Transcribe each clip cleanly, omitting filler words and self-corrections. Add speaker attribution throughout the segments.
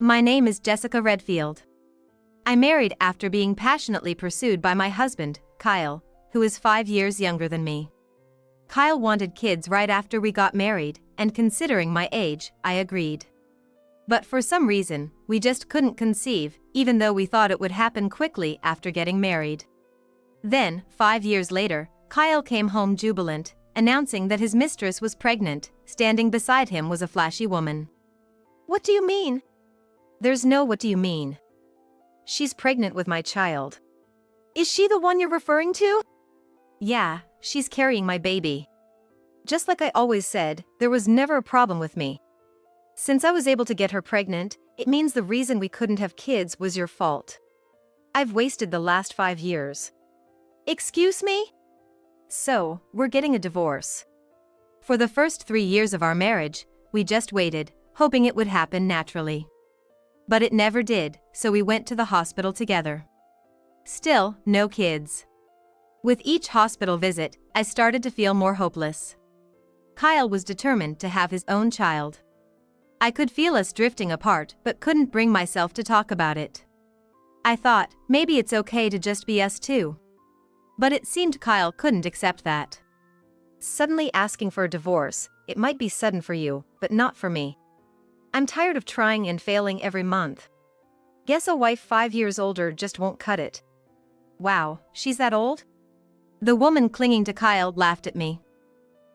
Speaker 1: My name is Jessica Redfield. I married after being passionately pursued by my husband, Kyle, who is 5 years younger than me. Kyle wanted kids right after we got married, and considering my age, I agreed. But for some reason, we just couldn't conceive, even though we thought it would happen quickly after getting married. Then, 5 years later, Kyle came home jubilant, announcing that his mistress was pregnant. Standing beside him was a flashy woman.
Speaker 2: What do you mean?
Speaker 1: There's no what do you mean. She's pregnant with my child.
Speaker 2: Is she the one you're referring to?
Speaker 1: Yeah, she's carrying my baby. Just like I always said, there was never a problem with me. Since I was able to get her pregnant, it means the reason we couldn't have kids was your fault. I've wasted the last 5 years.
Speaker 2: Excuse me?
Speaker 1: So, we're getting a divorce. For the first 3 years of our marriage, we just waited, hoping it would happen naturally. But it never did, so we went to the hospital together. Still, no kids. With each hospital visit, I started to feel more hopeless. Kyle was determined to have his own child. I could feel us drifting apart but couldn't bring myself to talk about it. I thought, maybe it's okay to just be us two. But it seemed Kyle couldn't accept that. Suddenly asking for a divorce, it might be sudden for you, but not for me. I'm tired of trying and failing every month. Guess a wife 5 years older just won't cut it. Wow, she's that old? The woman clinging to Kyle laughed at me.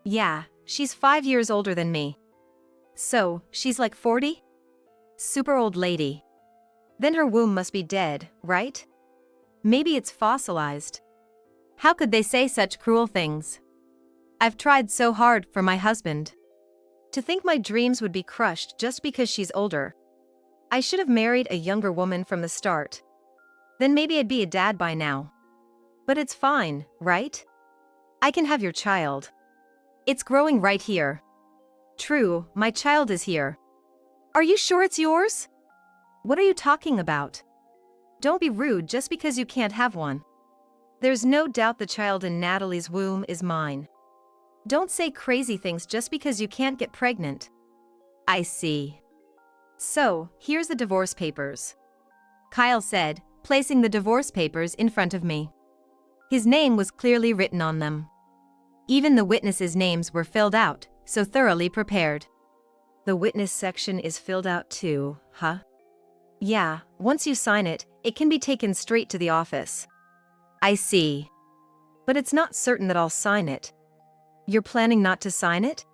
Speaker 1: Yeah, she's 5 years older than me. So, she's like 40? Super old lady. Then her womb must be dead, right? Maybe it's fossilized. How could they say such cruel things? I've tried so hard for my husband. To think my dreams would be crushed just because she's older. I should have married a younger woman from the start. Then maybe I'd be a dad by now. But it's fine, right? I can have your child. It's growing right here. True, my child is here.
Speaker 2: Are you sure it's yours?
Speaker 1: What are you talking about? Don't be rude just because you can't have one. There's no doubt the child in Natalie's womb is mine. Don't say crazy things just because you can't get pregnant. I see. So, here's the divorce papers. Kyle said, placing the divorce papers in front of me. His name was clearly written on them. Even the witnesses' names were filled out, so thoroughly prepared. The witness section is filled out too, huh? Yeah, once you sign it, it can be taken straight to the office. I see. But it's not certain that I'll sign it. You're planning not to sign it?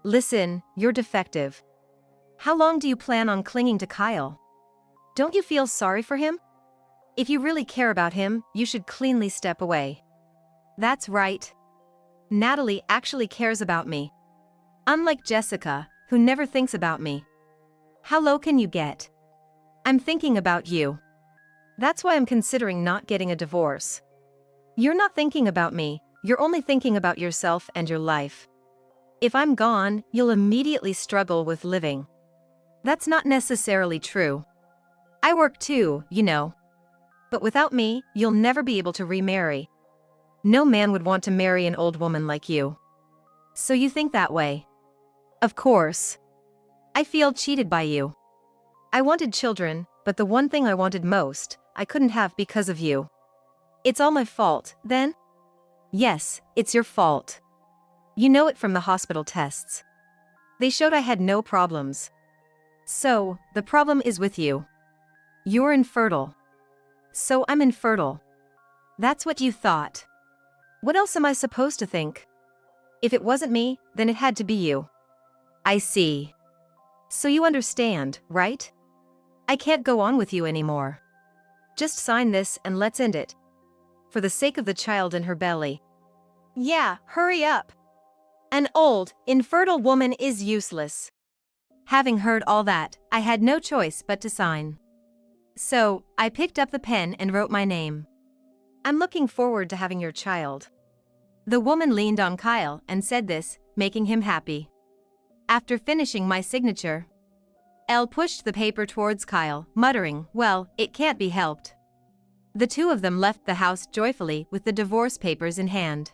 Speaker 1: Listen, you're defective. How long do you plan on clinging to Kyle? Don't you feel sorry for him? If you really care about him, you should cleanly step away. That's right. Natalie actually cares about me. Unlike Jessica, who never thinks about me. How low can you get? I'm thinking about you. That's why I'm considering not getting a divorce. You're not thinking about me, you're only thinking about yourself and your life. If I'm gone, you'll immediately struggle with living. That's not necessarily true. I work too, you know. But without me, you'll never be able to remarry. No man would want to marry an old woman like you. So you think that way? Of course. I feel cheated by you. I wanted children, but the one thing I wanted most, I couldn't have because of you. It's all my fault, then? Yes, it's your fault. You know it from the hospital tests. They showed I had no problems. So, the problem is with you. You're infertile. So I'm infertile. That's what you thought. What else am I supposed to think? If it wasn't me, then it had to be you. I see. So you understand, right? I can't go on with you anymore. Just sign this and let's end it. For the sake of the child in her belly.
Speaker 2: Yeah, hurry up.
Speaker 1: An old, infertile woman is useless. Having heard all that, I had no choice but to sign. So, I picked up the pen and wrote my name. I'm looking forward to having your child. The woman leaned on Kyle and said this, making him happy. After finishing my signature, Elle pushed the paper towards Kyle, muttering, "Well, it can't be helped." The two of them left the house joyfully with the divorce papers in hand.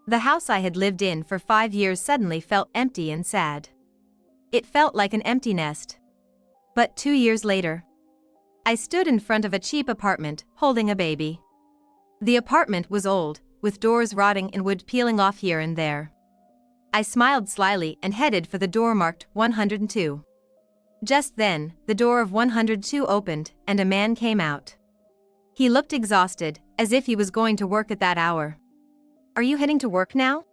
Speaker 1: The house I had lived in for 5 years suddenly felt empty and sad. It felt like an empty nest. But 2 years later, I stood in front of a cheap apartment, holding a baby. The apartment was old, with doors rotting and wood peeling off here and there. I smiled slyly and headed for the door marked 102. Just then, the door of 102 opened, and a man came out. He looked exhausted, as if he was going to work at that hour. "Are you heading to work now?"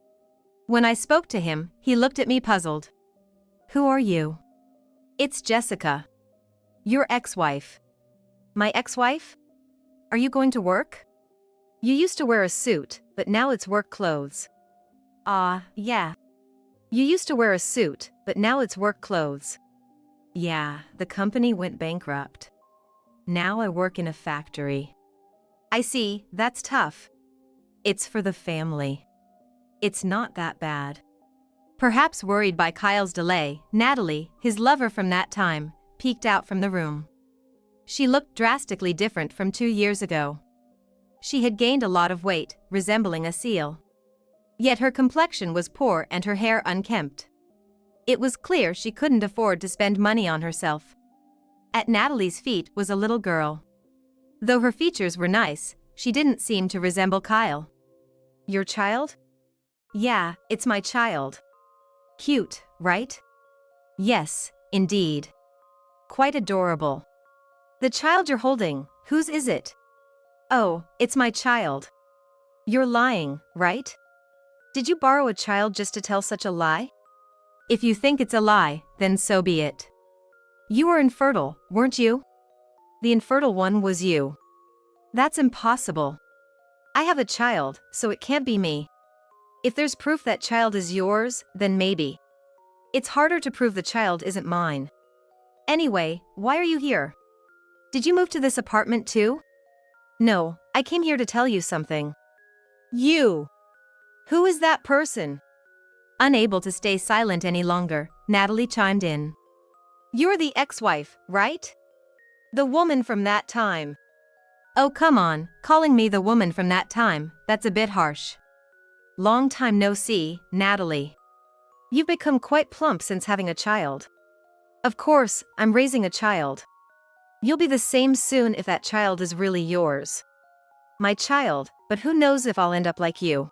Speaker 1: When I spoke to him, he looked at me puzzled. "Who are you?" "It's Jessica. Your ex-wife." "My ex-wife? Are you going to work?" "You used to wear a suit, but now it's work clothes." "Ah, yeah. You used to wear a suit, but now it's work clothes." "Yeah, the company went bankrupt. Now I work in a factory." "I see, that's tough." "It's for the family. It's not that bad." Perhaps worried by Kyle's delay, Natalie, his lover from that time, peeked out from the room. She looked drastically different from 2 years ago. She had gained a lot of weight, resembling a seal. Yet her complexion was poor and her hair unkempt. It was clear she couldn't afford to spend money on herself. At Natalie's feet was a little girl. Though her features were nice, she didn't seem to resemble Kyle. "Your child?" "Yeah, it's my child." "Cute, right?" "Yes, indeed. Quite adorable." "The child you're holding, whose is it?" "Oh, it's my child." "You're lying, right? Did you borrow a child just to tell such a lie?" "If you think it's a lie, then so be it. You were infertile, weren't you?" "The infertile one was you." "That's impossible. I have a child, so it can't be me. If there's proof that child is yours, then maybe. It's harder to prove the child isn't mine. Anyway, why are you here? Did you move to this apartment too?" "No, I came here to tell you something." "You? Who is that person?" Unable to stay silent any longer, Natalie chimed in. "You're the ex-wife, right? The woman from that time." "Oh come on, calling me the woman from that time, that's a bit harsh. Long time no see, Natalie. You've become quite plump since having a child." "Of course, I'm raising a child. You'll be the same soon if that child is really yours." "My child, but who knows if I'll end up like you.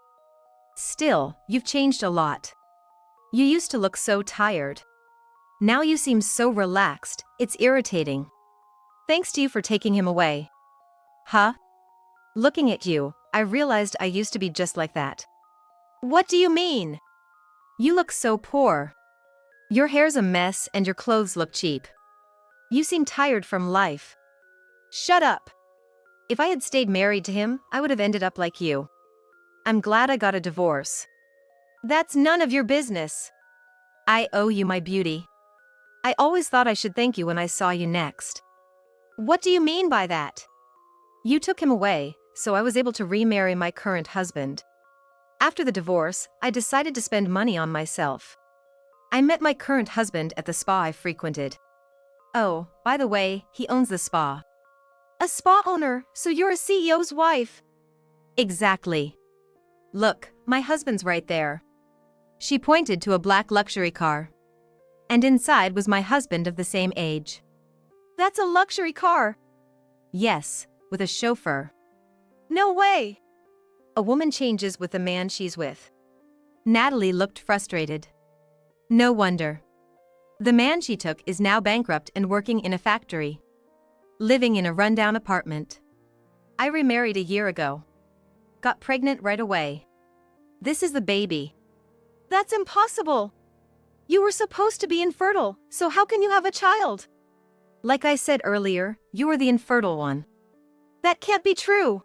Speaker 1: Still, you've changed a lot. You used to look so tired. Now you seem so relaxed, it's irritating. Thanks to you for taking him away." "Huh? Looking at you, I realized I used to be just like that." "What do you mean?" "You look so poor. Your hair's a mess and your clothes look cheap. You seem tired from life." "Shut up. If I had stayed married to him, I would have ended up like you. I'm glad I got a divorce." "That's none of your business." "I owe you my beauty. I always thought I should thank you when I saw you next." "What do you mean by that?" "You took him away, so I was able to remarry my current husband. After the divorce, I decided to spend money on myself. I met my current husband at the spa I frequented. Oh, by the way, he owns the spa." "A spa owner, so you're a CEO's wife?" "Exactly. Look, my husband's right there." She pointed to a black luxury car. And inside was my husband of the same age. "That's a luxury car?" "Yes, with a chauffeur." "No way." "A woman changes with the man she's with." Natalie looked frustrated. No wonder. The man she took is now bankrupt and working in a factory. Living in a rundown apartment. I remarried a year ago. Got pregnant right away. This is the baby." "That's impossible. You were supposed to be infertile, so how can you have a child?" "Like I said earlier, you are the infertile one." "That can't be true.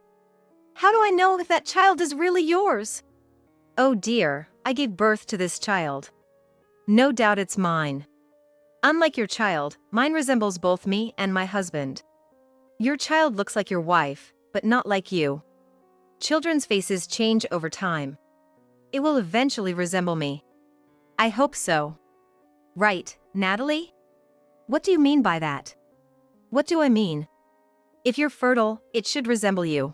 Speaker 1: How do I know if that child is really yours?" "Oh dear, I gave birth to this child. No doubt it's mine. Unlike your child, mine resembles both me and my husband. Your child looks like your wife, but not like you. Children's faces change over time. It will eventually resemble me. I hope so." "Right, Natalie? What do you mean by that?" "What do I mean? If you're fertile, it should resemble you.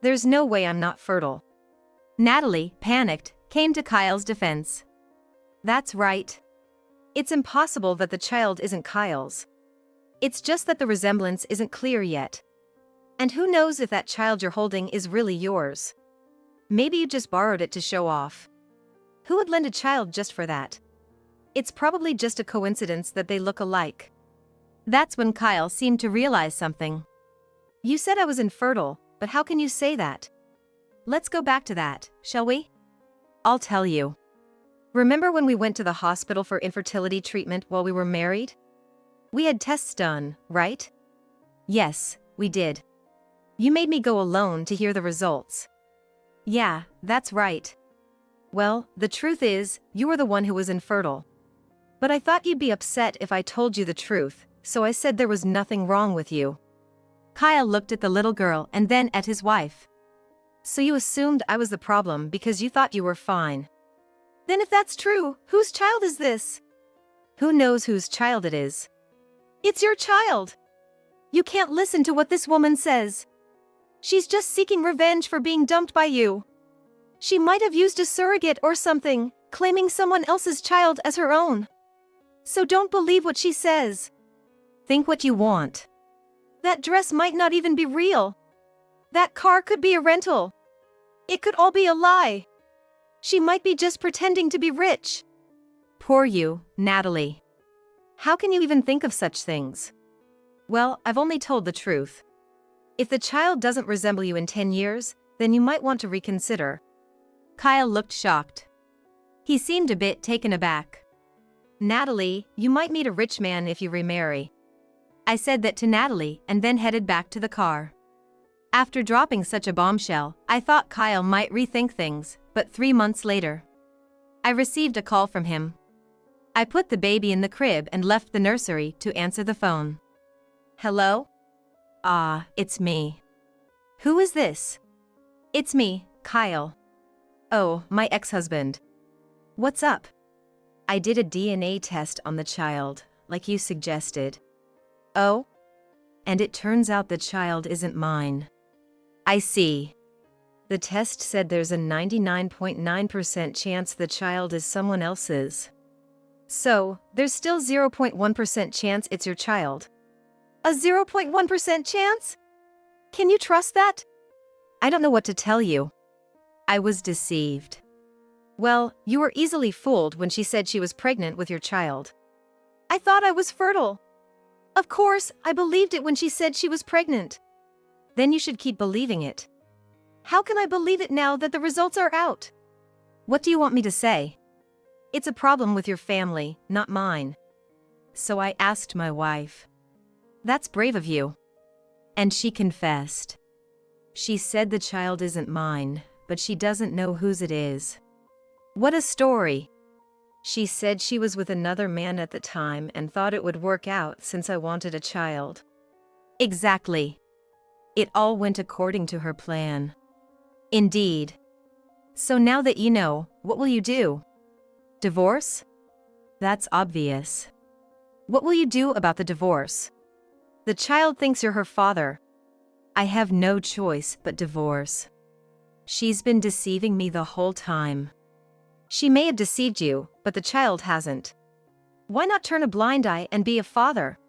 Speaker 1: There's no way I'm not fertile." Natalie, panicked, came to Kyle's defense. "That's right. It's impossible that the child isn't Kyle's. It's just that the resemblance isn't clear yet. And who knows if that child you're holding is really yours? Maybe you just borrowed it to show off. Who would lend a child just for that? It's probably just a coincidence that they look alike. That's when Kyle seemed to realize something. You said I was infertile, but how can you say that? Let's go back to that, shall we? I'll tell you. Remember when we went to the hospital for infertility treatment while we were married? We had tests done, right? Yes, we did. You made me go alone to hear the results. Yeah, that's right. Well, the truth is, you were the one who was infertile. But I thought you'd be upset if I told you the truth, so I said there was nothing wrong with you. Kyle looked at the little girl and then at his wife. So you assumed I was the problem because you thought you were fine.
Speaker 2: Then if that's true, whose child is this?
Speaker 1: Who knows whose child it is?
Speaker 2: It's your child. You can't listen to what this woman says. She's just seeking revenge for being dumped by you. She might have used a surrogate or something, claiming someone else's child as her own. So don't believe what she says.
Speaker 1: Think what you want.
Speaker 2: That dress might not even be real. That car could be a rental. It could all be a lie. She might be just pretending to be rich.
Speaker 1: Poor you, Natalie. How can you even think of such things? Well, I've only told the truth. If the child doesn't resemble you in 10 years, then you might want to reconsider. Kyle looked shocked. He seemed a bit taken aback. Natalie, you might meet a rich man if you remarry. I said that to Natalie and then headed back to the car. After dropping such a bombshell, I thought Kyle might rethink things, but 3 months later, I received a call from him. I put the baby in the crib and left the nursery to answer the phone. Hello? Ah, it's me. Who is this? It's me, Kyle. Oh, my ex-husband. What's up? I did a DNA test on the child, like you suggested. Oh? And it turns out the child isn't mine. I see. The test said there's a 99.9% chance the child is someone else's. So, there's still 0.1% chance it's your child.
Speaker 2: A 0.1% chance? Can you trust that?
Speaker 1: I don't know what to tell you. I was deceived. Well, you were easily fooled when she said she was pregnant with your child.
Speaker 2: I thought I was fertile. Of course, I believed it when she said she was pregnant.
Speaker 1: Then you should keep believing it.
Speaker 2: How can I believe it now that the results are out?
Speaker 1: What do you want me to say? It's a problem with your family, not mine. So I asked my wife. That's brave of you. And she confessed. She said the child isn't mine, but she doesn't know whose it is. What a story. She said she was with another man at the time and thought it would work out since I wanted a child. Exactly. It all went according to her plan. Indeed. So now that you know, what will you do? Divorce? That's obvious. What will you do about the divorce? The child thinks you're her father. I have no choice but divorce. She's been deceiving me the whole time. She may have deceived you, but the child hasn't. Why not turn a blind eye and be a father?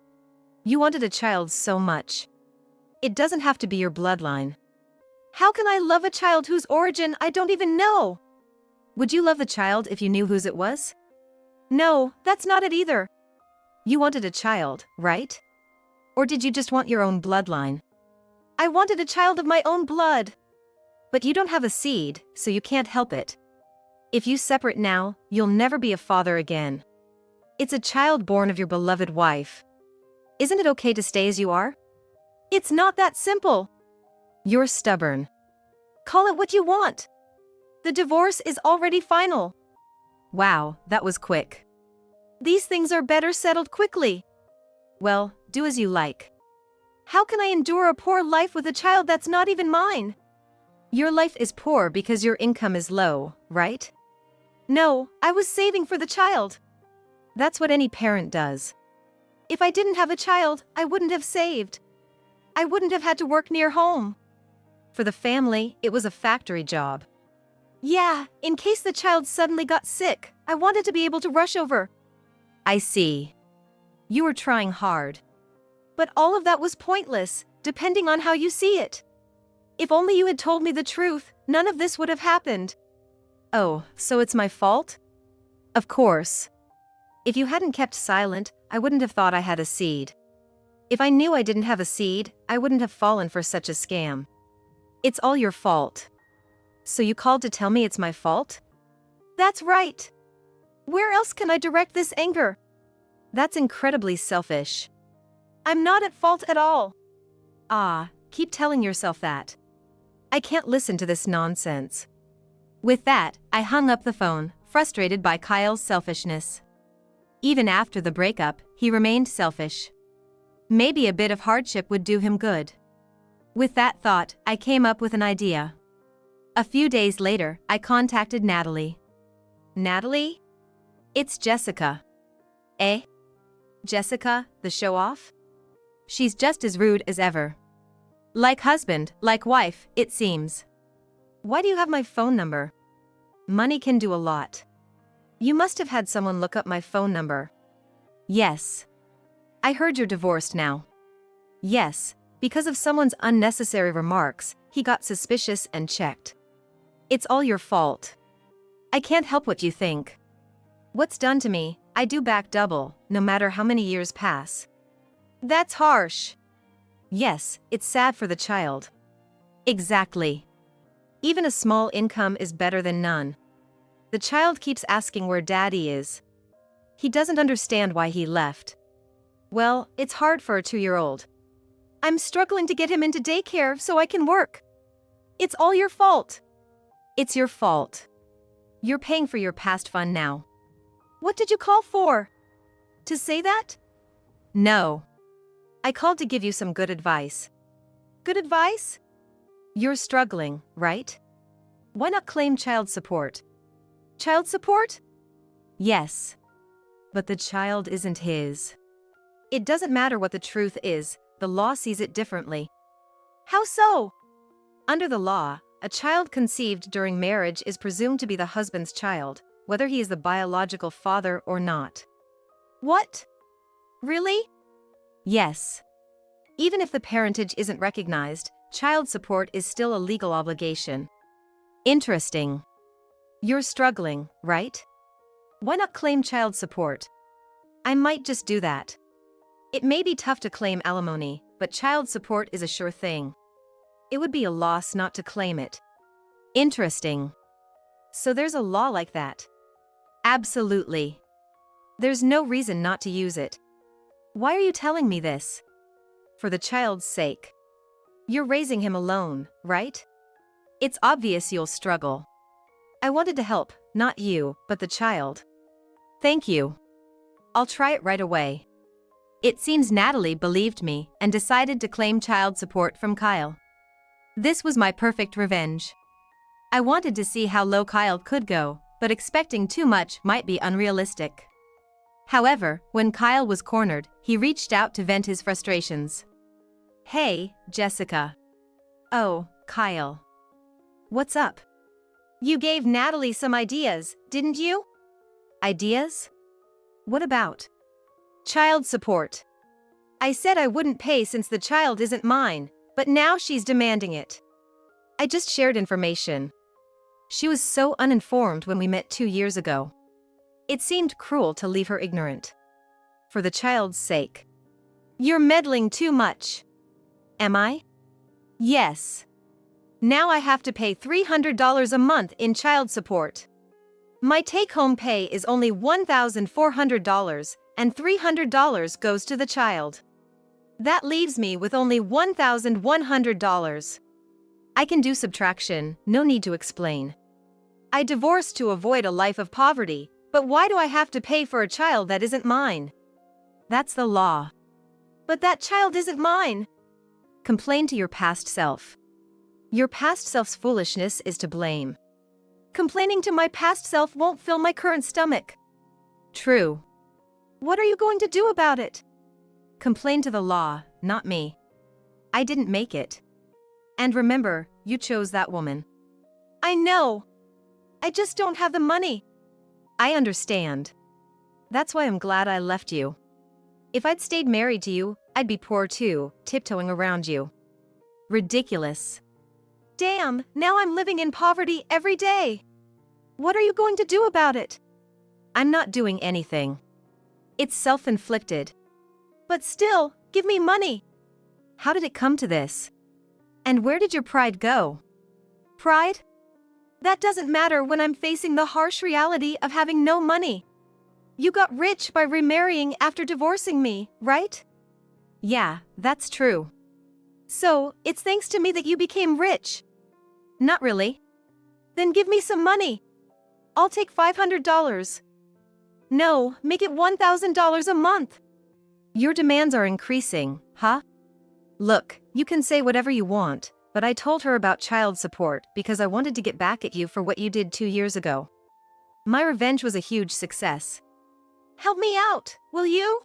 Speaker 1: You wanted a child so much. It doesn't have to be your bloodline.
Speaker 2: How can I love a child whose origin I don't even know?
Speaker 1: Would you love the child if you knew whose it was?
Speaker 2: No, that's not it either.
Speaker 1: You wanted a child, right? Or did you just want your own bloodline?
Speaker 2: I wanted a child of my own blood.
Speaker 1: But you don't have a seed, so you can't help it. If you separate now, you'll never be a father again. It's a child born of your beloved wife. Isn't it okay to stay as you are?
Speaker 2: It's not that simple.
Speaker 1: You're stubborn.
Speaker 2: Call it what you want. The divorce is already final.
Speaker 1: Wow, that was quick.
Speaker 2: These things are better settled quickly.
Speaker 1: Well, do as you like.
Speaker 2: How can I endure a poor life with a child that's not even mine?
Speaker 1: Your life is poor because your income is low, right?
Speaker 2: No, I was saving for the child.
Speaker 1: That's what any parent does.
Speaker 2: If I didn't have a child, I wouldn't have saved. I wouldn't have had to work near home.
Speaker 1: For the family, it was a factory job.
Speaker 2: Yeah, in case the child suddenly got sick, I wanted to be able to rush over.
Speaker 1: I see. You were trying hard.
Speaker 2: But all of that was pointless, depending on how you see it. If only you had told me the truth, none of this would have happened.
Speaker 1: Oh, so it's my fault? Of course. If you hadn't kept silent, I wouldn't have thought I had a seed. If I knew I didn't have a seed, I wouldn't have fallen for such a scam. It's all your fault. So you called to tell me it's my fault?
Speaker 2: That's right. Where else can I direct this anger?
Speaker 1: That's incredibly selfish.
Speaker 2: I'm not at fault at all.
Speaker 1: Ah, keep telling yourself that. I can't listen to this nonsense. With that, I hung up the phone, frustrated by Kyle's selfishness. Even after the breakup, he remained selfish. Maybe a bit of hardship would do him good. With that thought, I came up with an idea. A few days later, I contacted Natalie.
Speaker 2: Natalie?
Speaker 1: It's Jessica. Eh? Jessica, the show-off? She's just as rude as ever. Like husband, like wife, it seems. Why do you have my phone number? Money can do a lot. You must have had someone look up my phone number. Yes. I heard you're divorced now. Yes, because of someone's unnecessary remarks, he got suspicious and checked. It's all your fault. I can't help what you think. What's done to me, I do back double, no matter how many years pass.
Speaker 2: That's harsh.
Speaker 1: Yes, it's sad for the child. Exactly. Even a small income is better than none. The child keeps asking where daddy is. He doesn't understand why he left. Well, it's hard for a 2-year-old.
Speaker 2: I'm struggling to get him into daycare so I can work. It's all your fault.
Speaker 1: It's your fault. You're paying for your past fun now.
Speaker 2: What did you call for? To say that?
Speaker 1: No. I called to give you some good advice.
Speaker 2: Good advice?
Speaker 1: You're struggling, right? Why not claim child support?
Speaker 2: Child support?
Speaker 1: Yes. But the child isn't his. It doesn't matter what the truth is, the law sees it differently.
Speaker 2: How so?
Speaker 1: Under the law, a child conceived during marriage is presumed to be the husband's child, whether he is the biological father or not.
Speaker 2: What? Really?
Speaker 1: Yes. Even if the parentage isn't recognized, child support is still a legal obligation. Interesting. You're struggling, right? Why not claim child support? I might just do that. It may be tough to claim alimony, but child support is a sure thing. It would be a loss not to claim it. Interesting. So there's a law like that? Absolutely. There's no reason not to use it. Why are you telling me this? For the child's sake. You're raising him alone, right? It's obvious you'll struggle. I wanted to help, not you, but the child. Thank you. I'll try it right away. It seems Natalie believed me and decided to claim child support from Kyle. This was my perfect revenge. I wanted to see how low Kyle could go, but expecting too much might be unrealistic. However, when Kyle was cornered, he reached out to vent his frustrations. Hey, Jessica. Oh, Kyle. What's up?
Speaker 2: You gave Natalie some ideas, didn't you?
Speaker 1: Ideas? What about?
Speaker 2: Child support. I said I wouldn't pay since the child isn't mine, but now she's demanding it.
Speaker 1: I just shared information. She was so uninformed when we met 2 years ago. It seemed cruel to leave her ignorant. For the child's sake.
Speaker 2: You're meddling too much.
Speaker 1: Am I?
Speaker 2: Yes. Now I have to pay $300 a month in child support. My take-home pay is only $1,400, and $300 goes to the child. That leaves me with only $1,100.
Speaker 1: I can do subtraction, no need to explain.
Speaker 2: I divorced to avoid a life of poverty, but why do I have to pay for a child that isn't mine?
Speaker 1: That's the law.
Speaker 2: But that child isn't mine.
Speaker 1: Complain to your past self. Your past self's foolishness is to blame.
Speaker 2: Complaining to my past self won't fill my current stomach.
Speaker 1: True.
Speaker 2: What are you going to do about it?
Speaker 1: Complain to the law, not me. I didn't make it. And remember, you chose that woman.
Speaker 2: I know. I just don't have the money.
Speaker 1: I understand. That's why I'm glad I left you. If I'd stayed married to you, I'd be poor too, tiptoeing around you. Ridiculous.
Speaker 2: Damn, now I'm living in poverty every day. What are you going to do about it?
Speaker 1: I'm not doing anything. It's self-inflicted.
Speaker 2: But still, give me money.
Speaker 1: How did it come to this? And where did your pride go?
Speaker 2: Pride? That doesn't matter when I'm facing the harsh reality of having no money. You got rich by remarrying after divorcing me, right?
Speaker 1: Yeah, that's true.
Speaker 2: So, it's thanks to me that you became rich.
Speaker 1: Not really.
Speaker 2: Then give me some money. I'll take $500. No, make it $1,000 a month.
Speaker 1: Your demands are increasing, huh? Look, you can say whatever you want, but I told her about child support because I wanted to get back at you for what you did 2 years ago. My revenge was a huge success.
Speaker 2: Help me out, will you?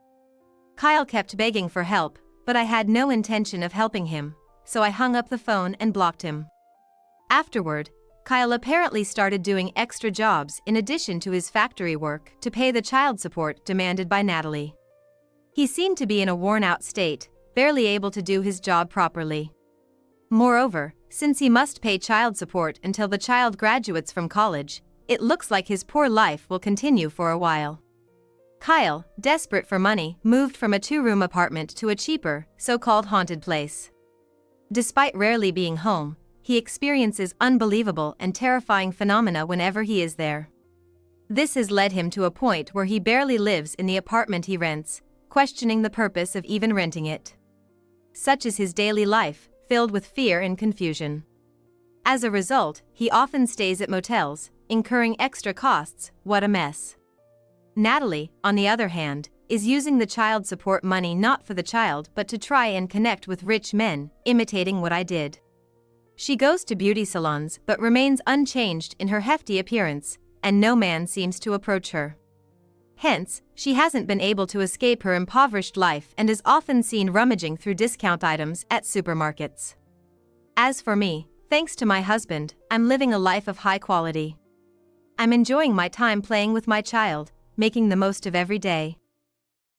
Speaker 1: Kyle kept begging for help, but I had no intention of helping him, so I hung up the phone and blocked him. Afterward, Kyle apparently started doing extra jobs in addition to his factory work to pay the child support demanded by Natalie. He seemed to be in a worn-out state, barely able to do his job properly. Moreover, since he must pay child support until the child graduates from college, it looks like his poor life will continue for a while. Kyle, desperate for money, moved from a 2-room apartment to a cheaper, so-called haunted place. Despite rarely being home, he experiences unbelievable and terrifying phenomena whenever he is there. This has led him to a point where he barely lives in the apartment he rents, questioning the purpose of even renting it. Such is his daily life, filled with fear and confusion. As a result, he often stays at motels, incurring extra costs. What a mess. Natalie, on the other hand, is using the child support money not for the child but to try and connect with rich men, imitating what I did. She goes to beauty salons but remains unchanged in her hefty appearance, and no man seems to approach her. Hence, she hasn't been able to escape her impoverished life and is often seen rummaging through discount items at supermarkets. As for me, thanks to my husband, I'm living a life of high quality. I'm enjoying my time playing with my child, making the most of every day.